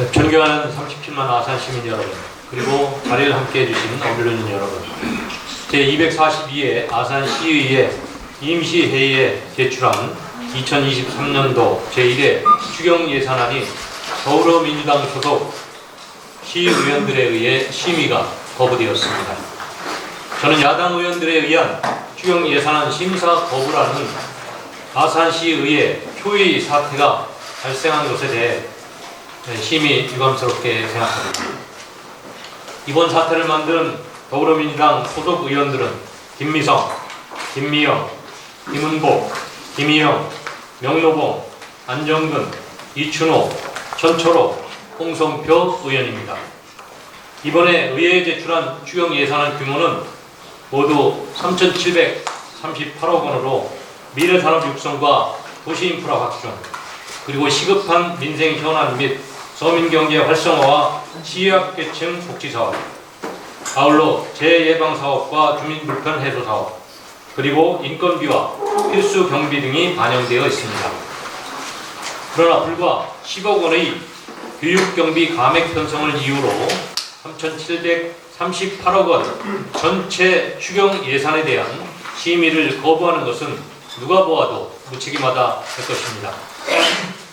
존경하는 37만 아산 시민 여러분, 그리고 자리를 함께 해주신 언론인 여러분, 제242회 아산시의회 임시회의에 제출한 2023년도 제1회 추경예산안이 더불어민주당 소속 시의원들에 의해 심의가 거부되었습니다. 저는 야당 의원들에 의한 추경예산안 심사 거부라는 아산시의회 초유의 사태가 발생한 것에 대해 심히 유감스럽게 생각합니다. 이번 사태를 만든 더불어민주당 소속 의원들은 김미성, 김미영, 김은복, 김희영, 명노봉, 안정근, 이춘호, 천초로, 홍성표 의원입니다. 이번에 의회에 제출한 추경 예산안 규모는 모두 3,738억 원으로 미래산업 육성과 도시인프라 확충, 그리고 시급한 민생 현안 및 서민경제 활성화와 취약계층 복지사업, 아울러 재예방사업과 주민불편 해소사업, 그리고 인건비와 필수 경비 등이 반영되어 있습니다. 그러나 불과 10억 원의 교육경비 감액 편성을 이유로 3,738억 원 전체 추경 예산에 대한 심의를 거부하는 것은 누가 보아도 무책임하다 할 것입니다.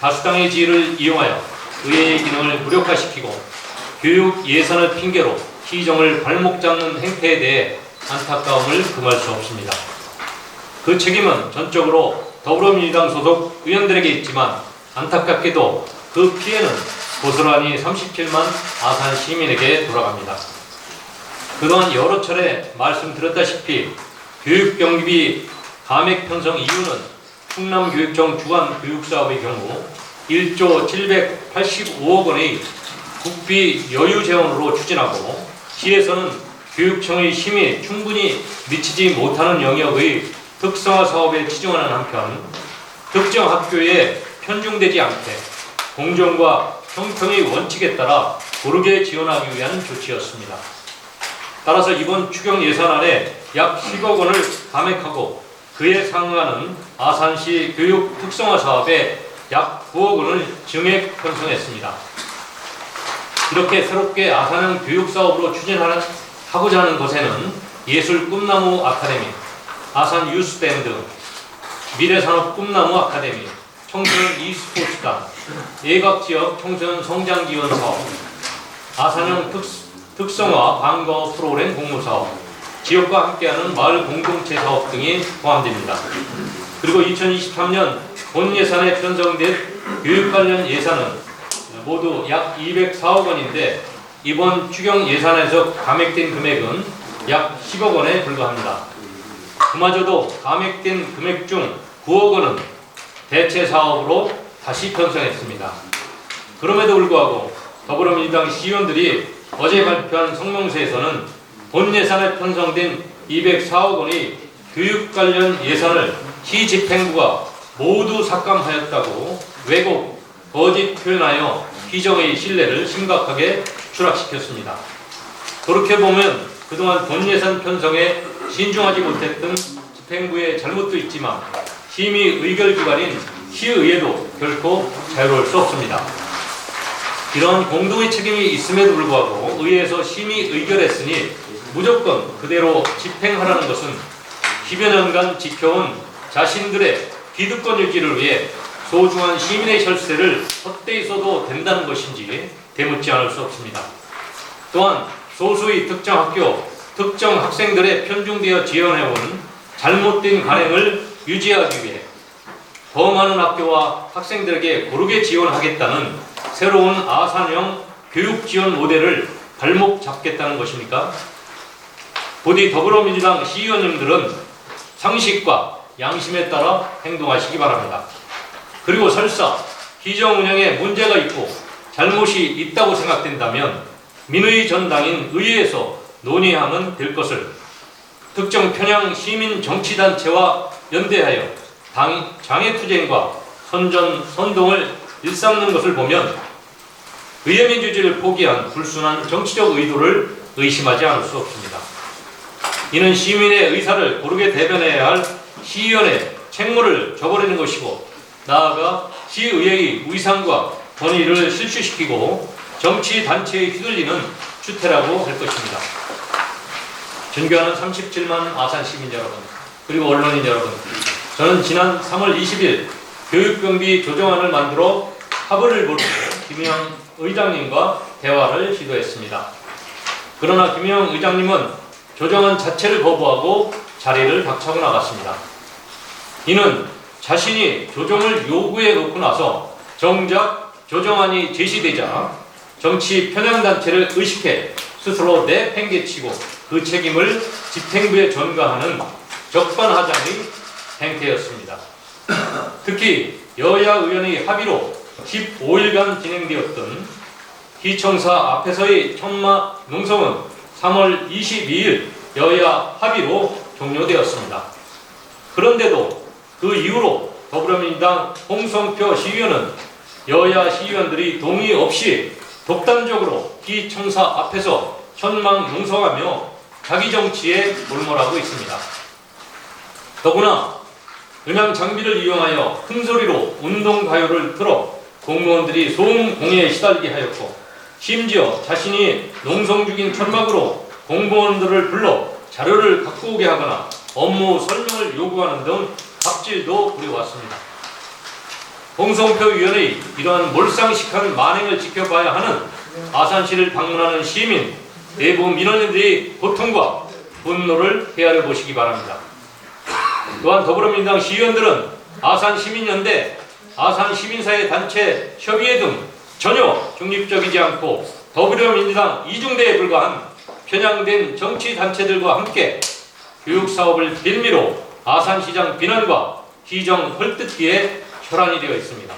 다수당의 지위를 이용하여 의회의 기능을 무력화시키고 교육 예산을 핑계로 시정을 발목 잡는 행태에 대해 안타까움을 금할 수 없습니다. 그 책임은 전적으로 더불어민주당 소속 의원들에게 있지만 안타깝게도 그 피해는 고스란히 37만 아산 시민에게 돌아갑니다. 그동안 여러 차례 말씀드렸다시피 교육경비 감액 편성 이유는 충남교육청 주관 교육사업의 경우 1조 785억 원의 국비 여유 재원으로 추진하고 시에서는 교육청의 힘이 충분히 미치지 못하는 영역의 특성화 사업에 치중하는 한편 특정 학교에 편중되지 않게 공정과 형평의 원칙에 따라 고르게 지원하기 위한 조치였습니다. 따라서 이번 추경 예산안에 약 10억 원을 감액하고 그에 상응하는 아산시 교육 특성화 사업에 약 9억 원을 증액 편성했습니다. 이렇게 새롭게 아산형 교육사업으로 추진하고자 하는 것에는 예술 꿈나무 아카데미, 아산 유스밴드, 미래산업 꿈나무 아카데미, 청소년 e스포츠단, 예각지역 청소년 성장지원 사업, 아산형 특성화 방과 프로그램 공모사업, 지역과 함께하는 마을 공동체 사업 등이 포함됩니다. 그리고 2023년 본 예산에 편성된 교육 관련 예산은 모두 약 204억 원인데 이번 추경 예산에서 감액된 금액은 약 10억 원에 불과합니다. 그마저도 감액된 금액 중 9억 원은 대체 사업으로 다시 편성했습니다. 그럼에도 불구하고 더불어민주당 시의원들이 어제 발표한 성명서에서는 본 예산에 편성된 204억 원의 교육 관련 예산을 시집행부가 모두 삭감하였다고 왜곡, 거짓 표현하여 시정의 신뢰를 심각하게 추락시켰습니다. 그렇게 보면 그동안 본 예산 편성에 신중하지 못했던 집행부의 잘못도 있지만 심의 의결기관인 시의회도 결코 자유로울 수 없습니다. 이런 공동의 책임이 있음에도 불구하고 의회에서 심의 의결했으니 무조건 그대로 집행하라는 것은 10여 년간 지켜온 자신들의 기득권 유지를 위해 소중한 시민의 혈세를 헛되이 써도 된다는 것인지 되묻지 않을 수 없습니다. 또한 소수의 특정 학교, 특정 학생들의 편중되어 지원해온 잘못된 관행을 유지하기 위해 더 많은 학교와 학생들에게 고르게 지원하겠다는 새로운 아산형 교육 지원 모델을 발목 잡겠다는 것입니까? 부디 더불어민주당 시의원님들은 상식과 양심에 따라 행동하시기 바랍니다. 그리고 설사 기정 운영에 문제가 있고 잘못이 있다고 생각된다면 민의 전당인 의회에서 논의하면 될 것을 특정 편향 시민 정치단체와 연대하여 장애투쟁과 선동을 일삼는 것을 보면 의회 민주주의를 포기한 불순한 정치적 의도를 의심하지 않을 수 없습니다. 이는 시민의 의사를 고르게 대변해야 할 시의원의 책무를 저버리는 것이고 나아가 시의회의 위상과 권위를 실추시키고 정치 단체에 휘둘리는 추태라고 할 것입니다. 존경하는 37만 아산 시민 여러분, 그리고 언론인 여러분, 저는 지난 3월 20일 교육경비 조정안을 만들어 합의를 보고 김영 의장님과 대화를 시도했습니다. 그러나 김영 의장님은 조정안 자체를 거부하고 자리를 박차고 나갔습니다. 이는 자신이 조정을 요구해 놓고 나서 정작 조정안이 제시되자 정치 편향단체를 의식해 스스로 내팽개치고 그 책임을 집행부에 전가하는 적반하장의 행태였습니다. 특히 여야 의원의 합의로 15일간 진행되었던 시청사 앞에서의 천마 농성은 3월 22일 여야 합의로 종료되었습니다. 그런데도 그 이후로 더불어민주당 홍성표 시의원은 여야 시의원들이 동의 없이 독단적으로 시청사 앞에서 천막 농성하며 자기 정치에 몰몰하고 있습니다. 더구나 음향 장비를 이용하여 큰 소리로 운동가요를 틀어 공무원들이 소음 공해에 시달리게 하였고, 심지어 자신이 농성 중인 천막으로 공무원들을 불러 자료를 갖고 오게 하거나 업무 설명을 요구하는 등 갑질도 부려왔습니다. 홍성표 위원의 이러한 몰상식한 만행을 지켜봐야 하는 아산시를 방문하는 시민, 내부 민원인들의 고통과 분노를 헤아려 보시기 바랍니다. 또한 더불어민주당 시의원들은 아산시민연대, 아산시민사회 단체 협의회 등 전혀 중립적이지 않고 더불어민주당 이중대에 불과한 편향된 정치단체들과 함께 교육사업을 빌미로 아산시장 비난과 시정 헐뜯기에 혈안이 되어 있습니다.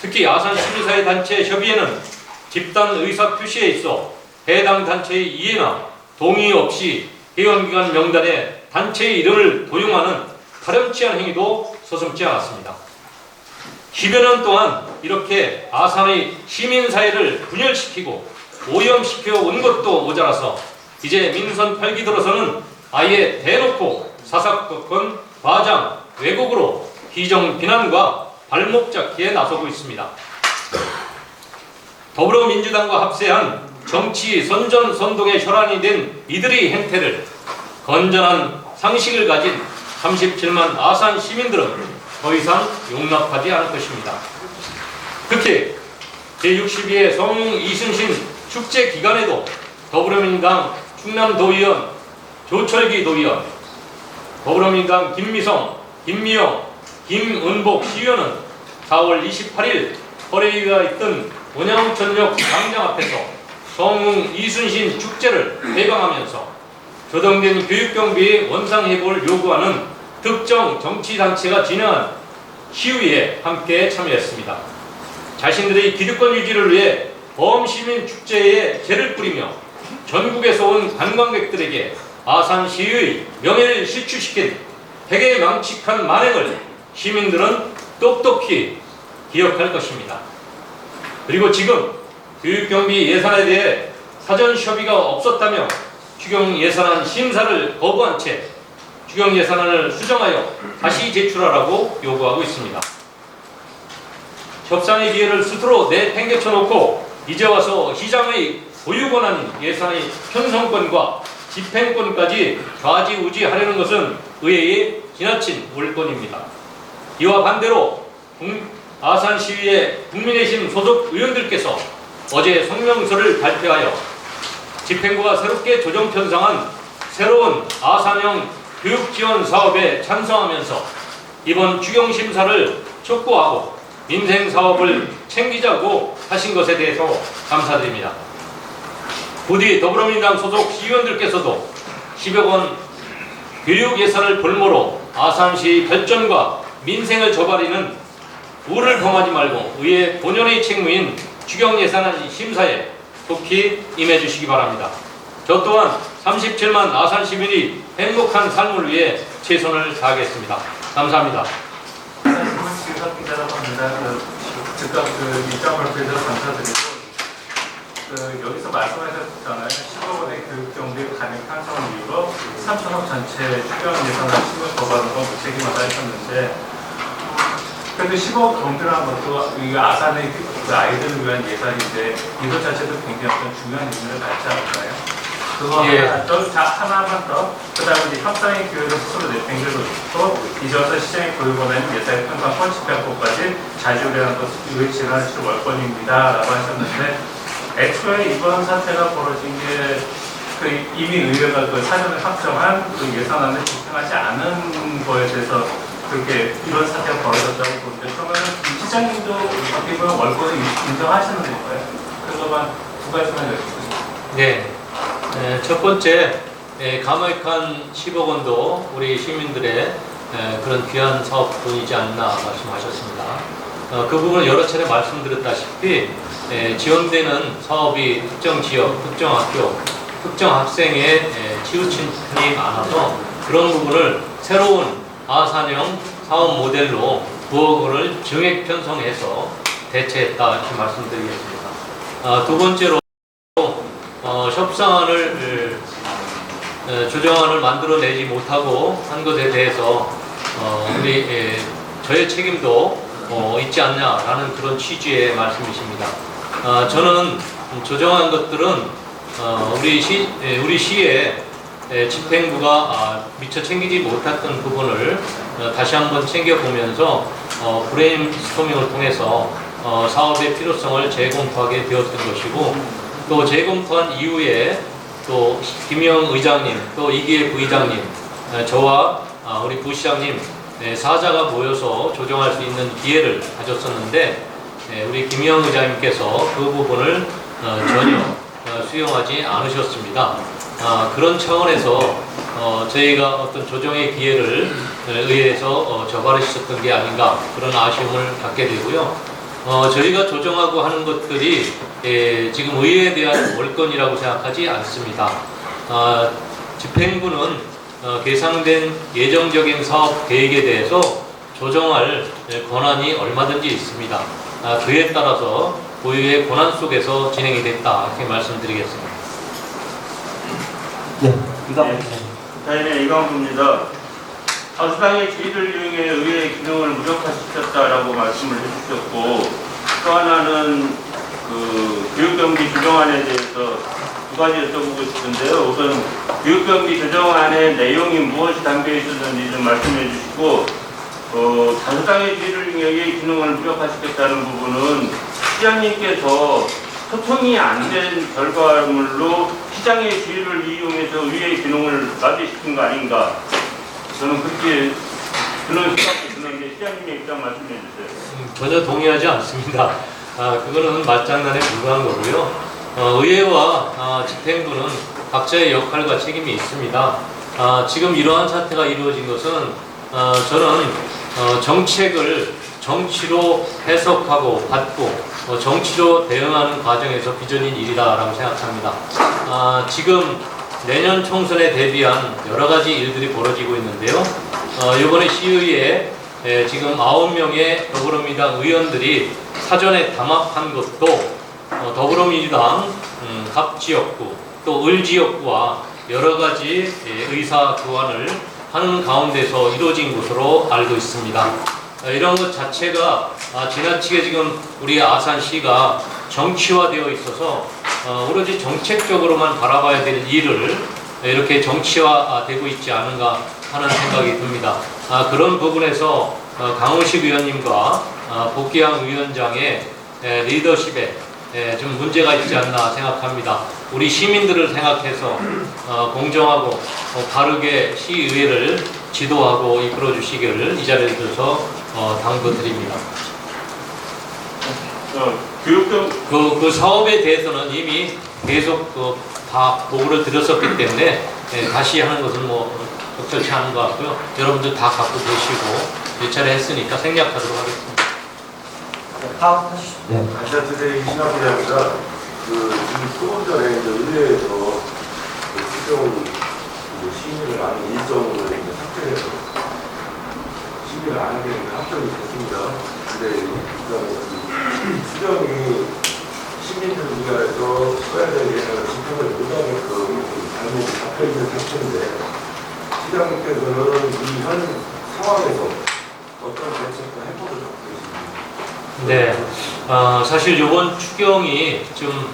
특히 아산시민사회 단체 협의회는 집단 의사 표시에 있어 해당 단체의 이해나 동의 없이 회원기관 명단에 단체의 이름을 도용하는 가렴치한 행위도 서슴지 않았습니다. 10여 년 동안 이렇게 아산의 시민사회를 분열시키고 오염시켜 온 것도 모자라서 이제 민선 8기 들어서는 아예 대놓고 사사건건 과장, 왜곡으로 희정 비난과 발목 잡기에 나서고 있습니다. 더불어민주당과 합세한 정치 선전선동의 혈안이 된 이들의 행태를 건전한 상식을 가진 37만 아산 시민들은 더 이상 용납하지 않을 것입니다. 특히 제62회 성웅 이순신 축제 기간에도 더불어민주당 충남도의원 조철기 도의원, 더불어민주당 김미성, 김미영, 김은복 시의원은 4월 28일 허례위가 있던 온양천역 광장 앞에서 성웅 이순신 축제를 개방하면서 조정된 교육경비의 원상회복을 요구하는 특정 정치단체가 진행한 시위에 함께 참여했습니다. 자신들의 기득권 유지를 위해 범시민 축제에 재를 뿌리며 전국에서 온 관광객들에게 아산시의 명예를 실추시킨 대개망측한 만행을 시민들은 똑똑히 기억할 것입니다. 그리고 지금 교육경비 예산에 대해 사전 협의가 없었다며 추경예산안 심사를 거부한 채 추경예산안을 수정하여 다시 제출하라고 요구하고 있습니다. 협상의 기회를 스스로 내팽개쳐 놓고 이제 와서 시장의 보유 권한 예산의 편성권과 집행권까지 좌지우지하려는 것은 의회의 지나친 몰권입니다. 이와 반대로 아산 시위의 국민의힘 소속 의원들께서 어제 성명서를 발표하여 집행부가 새롭게 조정 편성한 새로운 아산형 교육지원 사업에 찬성하면서 이번 추경심사를 촉구하고 민생사업을 챙기자고 하신 것에 대해서 감사드립니다. 부디 더불어민주당 소속 시의원들께서도 10여 원 교육 예산을 볼모로 아산시 발전과 민생을 저버리는 우를 범하지 말고 의회 본연의 책무인 추경예산안 심사에 속히 임해주시기 바랍니다. 저 또한 37만 아산 시민이 행복한 삶을 위해 최선을 다하겠습니다. 감사합니다. 즉각 입장 발표에서 감사드리고 여기서 말씀하셨잖아요. 10억 원의 교육경비 가능 편성을 이유로 3천억 전체 추경 예산을 심을 거부하는 건 무책임하다 하셨는데 그래도 10억 경비라는 것도 이 아산의 그 아이들을 위한 예산인데 이것 자체도 굉장히 어떤 중요한 의미를 갖지 않을까요? 그거 예. 하나만 더, 그 다음에 이제 협상의 기회를 스스로 내팽개도 있고, 이제부터 시장의 고유권은 예산의 평가권 집행권까지 자주례한 것을 유의치는 실 월권입니다. 라고 하셨는데, 애초에 이번 사태가 벌어진 게 이미 의회가 그 사전에 확정한 그 예산안을 집행하지 않은 거에 대해서 그렇게 이런 사태가 벌어졌다고 보는데, 그러면 시장님도 어떻게 보면 월권을 인정하시는 건가요? 그거만 두 가지만 여쭤보겠습니다. 네. 첫 번째, 감액한 10억 원도 우리 시민들의 그런 귀한 사업 돈이지 않나 말씀하셨습니다. 그 부분을 여러 차례 말씀드렸다시피 지원되는 사업이 특정 지역, 특정 학교, 특정 학생에 치우친 편이 많아서 그런 부분을 새로운 아산형 사업 모델로 9억 원을 증액 편성해서 대체했다 이렇게 말씀드리겠습니다. 두 번째로 협상안을 조정안을 만들어내지 못하고 한 것에 대해서 저의 책임도 있지 않냐라는 그런 취지의 말씀이십니다. 저는 조정한 것들은 우리 시의 집행부가 미처 챙기지 못했던 부분을 다시 한번 챙겨보면서 브레인스토밍을 통해서 사업의 필요성을 재검토하게 되었던 것이고, 또 재검토한 이후에 또 김영 의장님, 또 이기혜 부의장님, 저와 우리 부시장님 사자가 모여서 조정할 수 있는 기회를 가졌었는데, 우리 김영 의장님께서 그 부분을 전혀 수용하지 않으셨습니다. 그런 차원에서 저희가 어떤 조정의 기회를 의회에서 저버리셨던 게 아닌가, 그런 아쉬움을 갖게 되고요. 저희가 조정하고 하는 것들이 지금 의회에 대한 월권이라고 생각하지 않습니다. 집행부는 계상된 예정적인 사업 계획에 대해서 조정할 권한이 얼마든지 있습니다. 그에 따라서 고유의 권한 속에서 진행이 됐다 이렇게 말씀드리겠습니다. 네, 다음에 이광수입니다. 다수당의 지위를 이용해 의회의 기능을 무력화시켰다라고 말씀을 해주셨고, 또 하나는 그 교육경비 조정안에 대해서 두 가지 여쭤보고 싶은데요. 우선 교육경비 조정안의 내용이 무엇이 담겨 있었는지 좀 말씀해 주시고, 다수당의 지위를 이용해 기능을 무력화시켰다는 부분은 시장님께서 소통이 안 된 결과물로 시장의 지위를 이용해서 의회의 기능을 마비시킨 거 아닌가? 저는 그렇게 그런 생각이 드는데 시장님의 입장 말씀해 주세요. 전혀 동의하지 않습니다. 그거는 말장난에 불과한 거고요. 의회와 집행부는 각자의 역할과 책임이 있습니다. 지금 이러한 사태가 이루어진 것은 저는 정책을 정치로 해석하고 받고 정치로 대응하는 과정에서 빚어진 일이다라고 생각합니다. 지금 내년 총선에 대비한 여러 가지 일들이 벌어지고 있는데요. 이번에 시의회에 지금 9명의 더불어민주당 의원들이 사전에 담합한 것도 더불어민주당 갑지역구 또 을지역구와 여러 가지 의사 교환을 하는 가운데서 이루어진 것으로 알고 있습니다. 이런 것 자체가 지나치게 지금 우리 아산시가 정치화되어 있어서 오로지 정책적으로만 바라봐야 될 일을 이렇게 정치화되고 있지 않은가 하는 생각이 듭니다. 그런 부분에서 강훈식 의원님과 복귀양 위원장의 리더십에 좀 문제가 있지 않나 생각합니다. 우리 시민들을 생각해서 공정하고 바르게 시의회를 지도하고 이끌어 주시기를 이 자리에 들어서 당부드립니다. 그 사업에 대해서는 이미 계속 다 보고를 드렸었기 때문에 다시 하는 것은 적절치 않은 것 같고요. 여러분들 다 갖고 계시고 몇 차례 했으니까 생략하도록 하겠습니다. 네. 안타트의 신학기자입니다. 지금 조금 전에 의회에서 수정 심의를 안 일정으로 삭제해서 심의를 안 하게 합정이 됐습니다. 근데 수정이 시민들 우리가에서 써야 되는 집행을 못하게끔 잘못 잡혀있는 상태인데 시장님께서는 이 현 상황에서 어떤 대책도 해보도록 하겠습니다. 네, 사실 이번 추경이 좀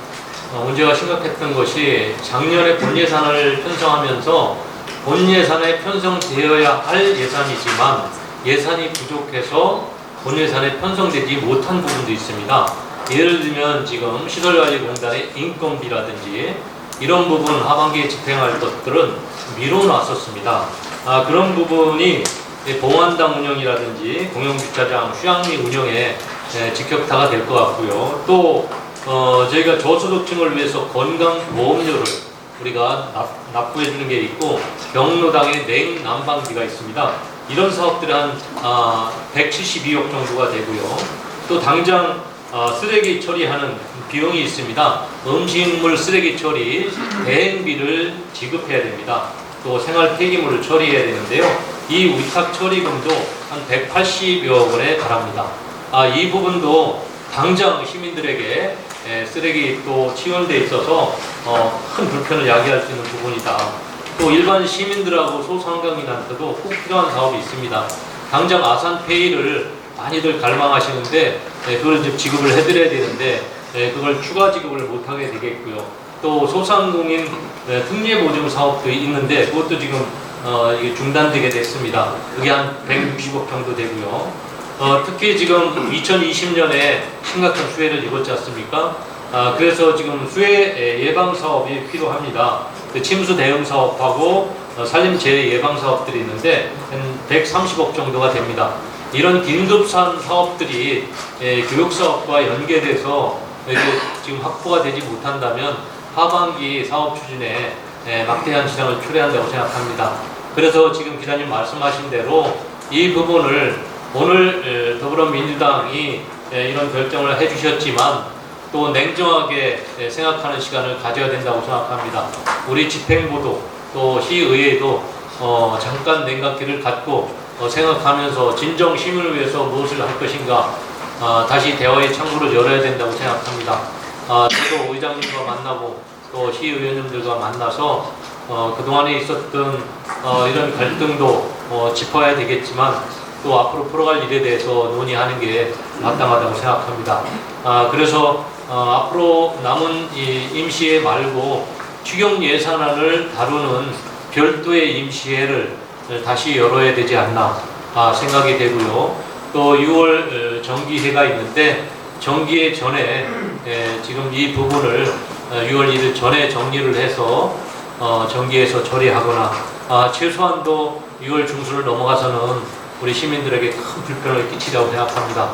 문제가 심각했던 것이 작년에 본 예산을 편성하면서 본 예산에 편성되어야 할 예산이지만 예산이 부족해서 본 예산에 편성되지 못한 부분도 있습니다. 예를 들면 지금 시설관리공단의 인건비라든지 이런 부분 하반기에 집행할 것들은 미뤄놨었습니다. 그런 부분이 봉안당 운영이라든지 공영주차장 휴양리 운영에 직격타가 될 것 같고요. 또 저희가 저소득층을 위해서 건강보험료를 우리가 납부해 주는 게 있고 경로당에 냉난방비가 있습니다. 이런 사업들이 한 172억 정도가 되고요. 또 당장 쓰레기 처리하는 비용이 있습니다. 음식물 쓰레기 처리 대행비를 지급해야 됩니다. 또 생활 폐기물을 처리해야 되는데요. 이 위탁 처리금도 한 180여 원에 달합니다. 이 부분도 당장 시민들에게 쓰레기 또 치운데 있어서 큰 불편을 야기할 수 있는 부분이다. 또 일반 시민들하고 소상공인한테도 꼭 필요한 사업이 있습니다. 당장 아산페이를 많이들 갈망하시는데 그걸 이제 지급을 해드려야 되는데 그걸 추가 지급을 못하게 되겠고요. 또 소상공인 특례보증 사업도 있는데 그것도 지금 이게 중단되게 됐습니다. 그게 한 160억 정도 되고요. 특히 지금 2020년에 심각한 수해를 입었지 않습니까? 그래서 지금 수해 예방 사업이 필요합니다. 그 침수 대응 사업하고 산림 재해 예방 사업들이 있는데 한 130억 정도가 됩니다. 이런 긴급산 사업들이 교육 사업과 연계돼서 이게 지금 확보가 되지 못한다면 하반기 사업 추진에 막대한 지장을 초래한다고 생각합니다. 그래서 지금 기자님 말씀하신 대로 이 부분을 오늘 더불어민주당이 이런 결정을 해주셨지만 또 냉정하게 생각하는 시간을 가져야 된다고 생각합니다. 우리 집행부도 또 시의회도 잠깐 냉각기를 갖고 생각하면서 진정 시민을 위해서 무엇을 할 것인가 다시 대화의 창구를 열어야 된다고 생각합니다. 저도 의장님과 만나고 또 시의원님들과 만나서 그동안에 있었던 이런 갈등도 짚어야 되겠지만 또 앞으로 풀어갈 일에 대해서 논의하는 게 마땅하다고 생각합니다. 그래서 앞으로 남은 이 임시회 말고 추경 예산안을 다루는 별도의 임시회를 다시 열어야 되지 않나 생각이 되고요. 또 6월 정기회가 있는데 정기회 전에 지금 이 부분을 6월 1일 전에 정리를 해서 정기에서 처리하거나 최소한도 6월 중순을 넘어가서는 우리 시민들에게 큰 불편을 끼치라고 생각합니다.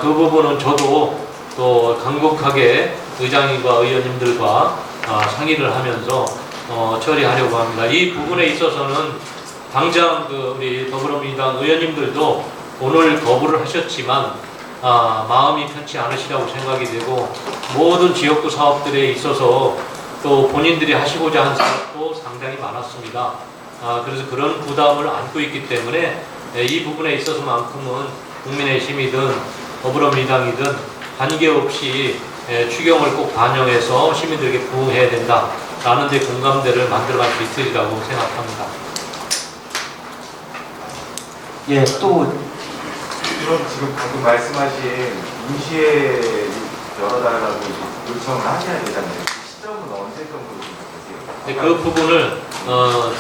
그 부분은 저도 또 강력하게 의장님과 의원님들과 상의를 하면서 처리하려고 합니다. 이 부분에 있어서는 당장 우리 더불어민주당 의원님들도 오늘 거부를 하셨지만 마음이 편치 않으시라고 생각이 되고 모든 지역구 사업들에 있어서 또 본인들이 하시고자 한 사업도 상당히 많았습니다. 그래서 그런 부담을 안고 있기 때문에 이 부분에 있어서만큼은 국민의 힘이든 더불어민주당이든 관계없이 추경을 꼭 반영해서 시민들에게 부응해야 된다라는 데 공감대를 만들어갈 수 있으리라고 생각합니다. 예, 또 이런 지금 방금 말씀하신 임시회 열어달라고 요청을 하셔야 되잖아요. 시점은 언제 정도로 생각하세요? 그 부분을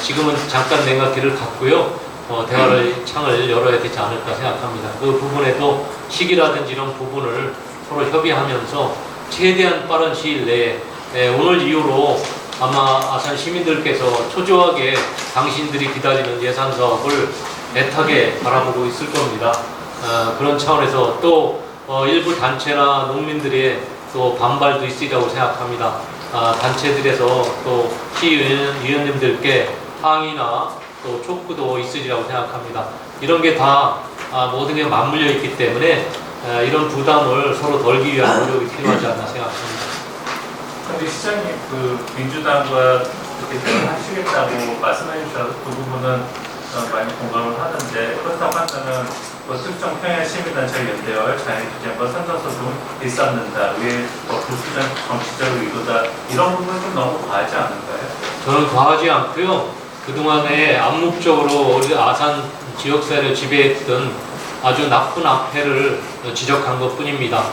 지금은 잠깐 냉각기를 갖고요. 대화를 창을 열어야 되지 않을까 생각합니다. 그 부분에도 시기라든지 이런 부분을 서로 협의하면서 최대한 빠른 시일 내에 오늘 이후로 아마 아산 시민들께서 초조하게 당신들이 기다리는 예산 사업을 애타게 바라보고 있을 겁니다. 그런 차원에서 또 일부 단체나 농민들의 또 반발도 있으리라고 생각합니다. 단체들에서 또 시의원님들께 항의나 또 촉구도 있으리라고 생각합니다. 이런 게 다 모든 게 맞물려 있기 때문에 이런 부담을 서로 덜기 위한 노력이 필요하지 않나 생각합니다. 근데 시장님 그 민주당과 이렇게 대화하시겠다고 말씀해 주셔서 그 부분은 많이 공감을 하는데 그렇다고 한다면 특정 평야 시민단체가 연대와 자유투쟁과 선거소송 있었는다. 왜 부수적 정치적 의도다. 이런 부분은 좀 너무 과하지 않은가요? 저는 과하지 않고요. 그동안에 암묵적으로 우리 아산 지역사회를 지배했던 아주 나쁜 악폐를 지적한 것뿐입니다.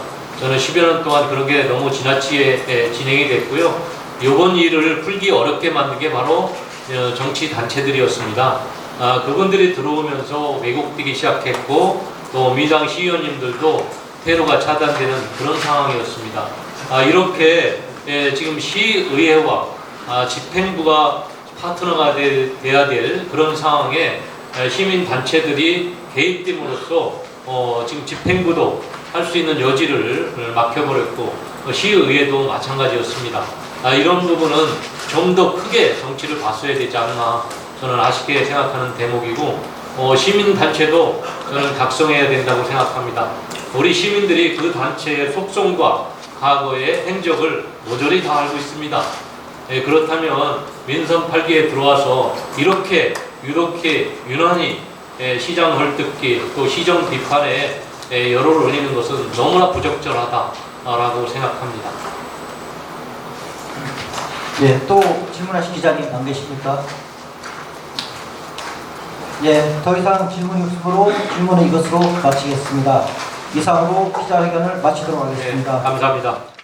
저는 10여 년 동안 그런 게 너무 지나치게 진행이 됐고요. 이번 일을 풀기 어렵게 만든 게 바로 정치 단체들이었습니다. 그분들이 들어오면서 왜곡되기 시작했고 또 민주당 시의원님들도 퇴로가 차단되는 그런 상황이었습니다. 이렇게 지금 시의회와 집행부가 파트너가 돼야 될 그런 상황에 시민단체들이 개입됨으로써 지금 집행부도 할 수 있는 여지를 막혀버렸고 시의회도 마찬가지였습니다. 이런 부분은 좀 더 크게 정치를 봤어야 되지 않나 저는 아쉽게 생각하는 대목이고 시민단체도 저는 각성해야 된다고 생각합니다. 우리 시민들이 그 단체의 속성과 과거의 행적을 모조리 다 알고 있습니다. 그렇다면 민선 8기에 들어와서 이렇게 유난히 시장 헐뜯기 또 시정 비판에 열을 올리는 것은 너무나 부적절하다라고 생각합니다. 예, 또 질문하신 기자님 안 계십니까? 예, 더 이상 질문이 없으므로 질문은 이것으로 마치겠습니다. 이상으로 기자회견을 마치도록 하겠습니다. 감사합니다.